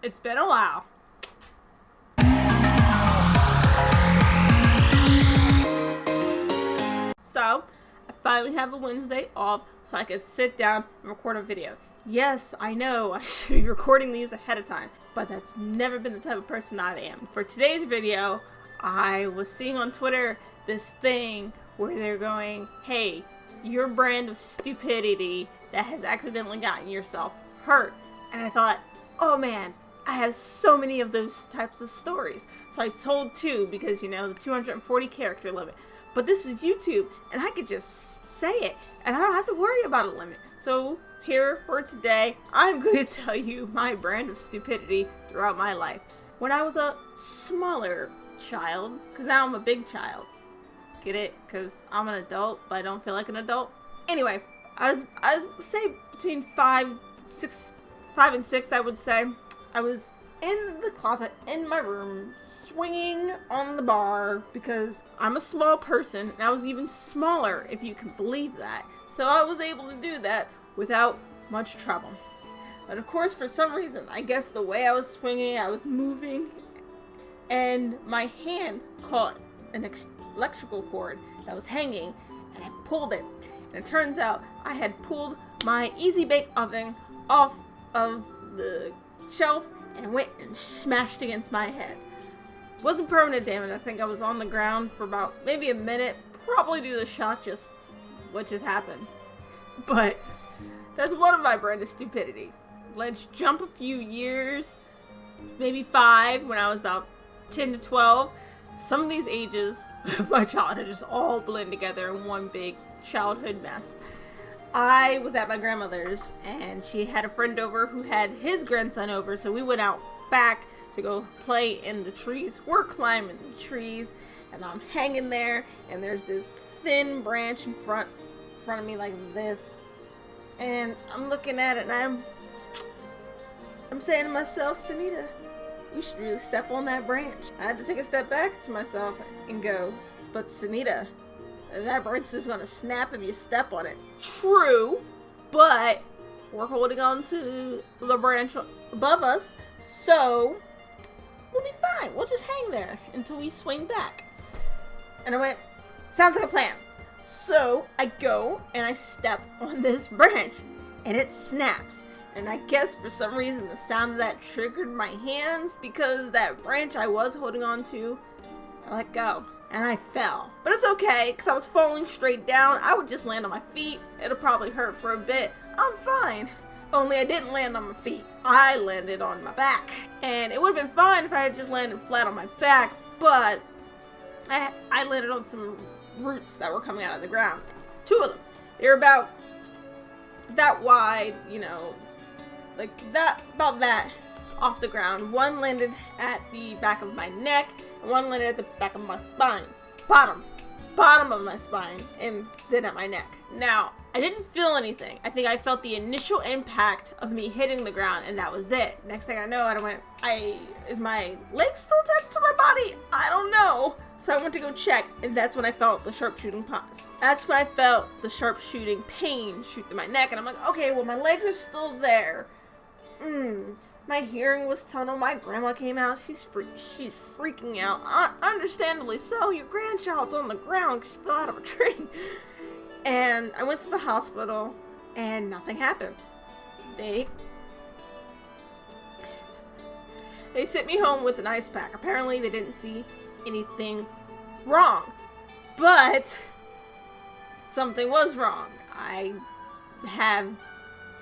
It's been a while. So, I finally have a Wednesday off so I could sit down and record a video. Yes, I know I should be recording these ahead of time, but that's never been the type of person I am. For today's video, I was seeing on Twitter this thing where they're going, hey, your brand of stupidity that has accidentally gotten yourself hurt. And I thought, oh man, I have so many of those types of stories. So I told two because, you know, the 240 character limit. But this is YouTube, and I could just say it, and I don't have to worry about a limit. So here for today, I'm going to tell you my brand of stupidity throughout my life. When I was a smaller child, because now I'm a big child. Get it? Because I'm an adult, but I don't feel like an adult. Anyway, I would say between 5 and 6, I would say. I was in the closet in my room swinging on the bar because I'm a small person, and I was even smaller, if you can believe that. So I was able to do that without much trouble. But of course, for some reason, I guess the way I was swinging, I was moving, and my hand caught an electrical cord that was hanging, and I pulled it. And it turns out I had pulled my Easy Bake Oven off of the shelf and went and smashed against my head. Wasn't permanent damage. I think I was on the ground for about maybe a minute, probably due to the shock what just happened. But that's one of my brand of stupidity. Let's jump a few years, maybe 5, when I was about 10 to 12. Some of these ages of my childhood just all blend together in one big childhood mess. I was at my grandmother's, and she had a friend over who had his grandson over, so we went out back to go play in the trees. We're climbing the trees, and I'm hanging there, and there's this thin branch in front of me like this, and I'm looking at it, and I'm saying to myself, Zenita, you should really step on that branch. I had to take a step back to myself and go, but Zenita, that branch is gonna snap if you step on it. True, but we're holding on to the branch above us, so we'll be fine. We'll just hang there until we swing back. And I went, sounds like a plan. So I go and I step on this branch, and it snaps. And I guess for some reason the sound of that triggered my hands, because that branch I was holding on to, I let go. And I fell. But it's okay, because I was falling straight down. I would just land on my feet. It'll probably hurt for a bit. I'm fine. Only I didn't land on my feet. I landed on my back. And it would have been fine if I had just landed flat on my back, but I landed on some roots that were coming out of the ground. 2 of them. They were about that wide, you know, like that, about that off the ground. One landed at the back of my neck, and one landed at the back of my spine. Bottom of my spine, and then at my neck. Now, I didn't feel anything. I think I felt the initial impact of me hitting the ground, and that was it. Next thing I know, I went, is my leg still attached to my body? I don't know. So I went to go check, and that's when I felt the sharpshooting pause. That's when I felt the sharpshooting pain shoot through my neck, and I'm like, okay, well, my legs are still there. My hearing was tunnel. My grandma came out. She's freaking out. Understandably so. Your grandchild's on the ground because she fell out of a tree. And I went to the hospital, and nothing happened. They sent me home with an ice pack. Apparently, they didn't see anything wrong. But something was wrong. I have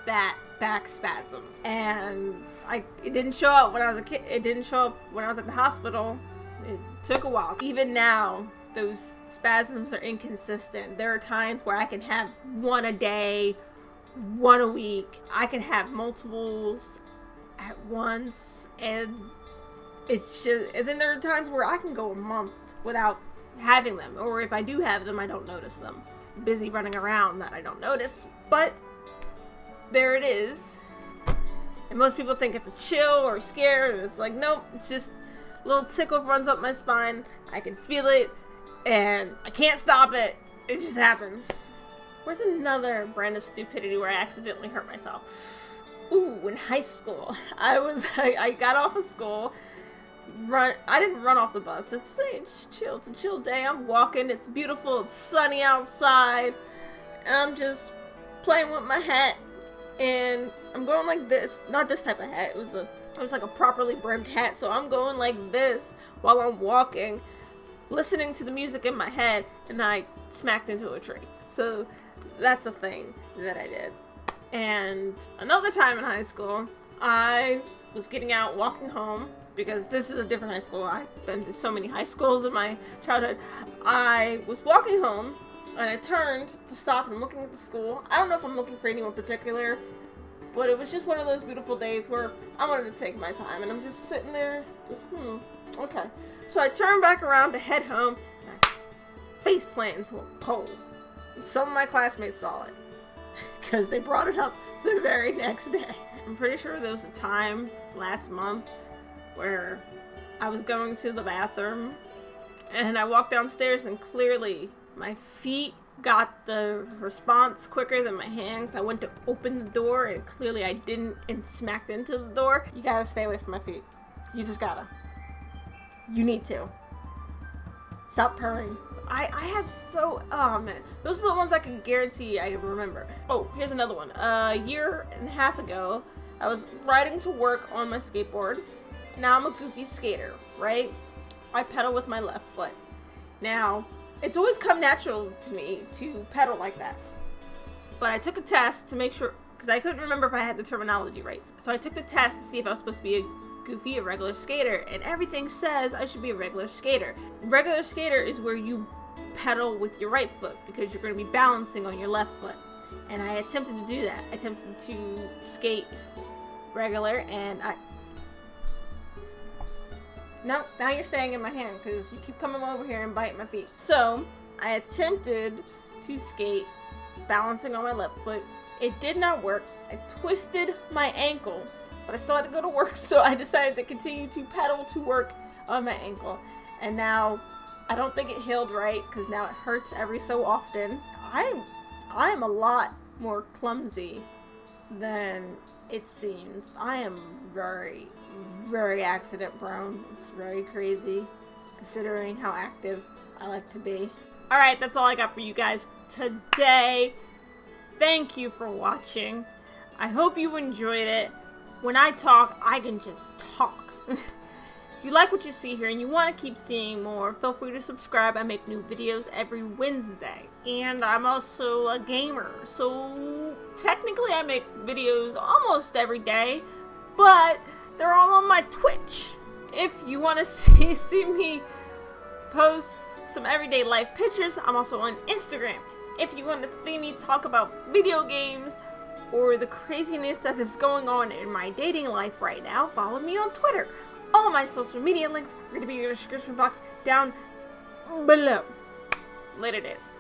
that back spasm, and it didn't show up when I was a kid. It didn't show up when I was at the hospital. It took a while. Even now, those spasms are inconsistent. There are times where I can have one a day, one a week. I can have multiples at once, and it's just, and then there are times where I can go a month without having them, or if I do have them, I don't notice them. I'm busy running around that I don't notice, but there it is. And most people think it's a chill or scare, and it's like, nope, it's just a little tickle runs up my spine. I can feel it, and I can't stop it. It just happens. Where's another brand of stupidity where I accidentally hurt myself? Ooh, in high school, I got off of school. I didn't run off the bus. It's chill. It's a chill day. I'm walking. It's beautiful. It's sunny outside. And I'm just playing with my hat. And I'm going like this. Not this type of hat. It was like a properly brimmed hat. So I'm going like this while I'm walking, listening to the music in my head, and I smacked into a tree. So that's a thing that I did. And another time in high school, I was getting out walking home, because this is a different high school. I've been to so many high schools in my childhood. I was walking home, and I turned to stop and looking at the school. I don't know if I'm looking for anyone particular, but it was just one of those beautiful days where I wanted to take my time, and I'm just sitting there, just, okay. So I turned back around to head home, and I face planted into a pole. And some of my classmates saw it, because they brought it up the very next day. I'm pretty sure there was a time last month where I was going to the bathroom, and I walked downstairs, and clearly my feet got the response quicker than my hands. I went to open the door, and clearly I didn't, and smacked into the door. You gotta stay away from my feet. You just gotta. You need to. Stop purring. I have so, oh man. Those are the ones I can guarantee I remember. Oh, here's another one. A year and a half ago, I was riding to work on my skateboard. Now I'm a goofy skater, right? I pedal with my left foot. Now, it's always come natural to me to pedal like that. But I took a test to make sure, because I couldn't remember if I had the terminology right. So I took the test to see if I was supposed to be a goofy, a regular skater, and everything says I should be a regular skater. Regular skater is where you pedal with your right foot, because you're going to be balancing on your left foot. And I attempted to do that. I attempted to skate regular, and No, now you're staying in my hand because you keep coming over here and biting my feet. So, I attempted to skate balancing on my left foot. It did not work. I twisted my ankle, but I still had to go to work, so I decided to continue to pedal to work on my ankle. And now, I don't think it healed right because now it hurts every so often. I am a lot more clumsy than it seems. I am very, very accident prone. It's very crazy considering how active I like to be. Alright, that's all I got for you guys today. Thank you for watching. I hope you enjoyed it. When I talk, I can just talk. If you like what you see here and you want to keep seeing more, feel free to subscribe. I make new videos every Wednesday. And I'm also a gamer, so technically I make videos almost every day, but they're all on my Twitch. If you want to see me post some everyday life pictures, I'm also on Instagram. If you want to see me talk about video games or the craziness that is going on in my dating life right now, follow me on Twitter. All my social media links are going to be in the description box down below. Later days.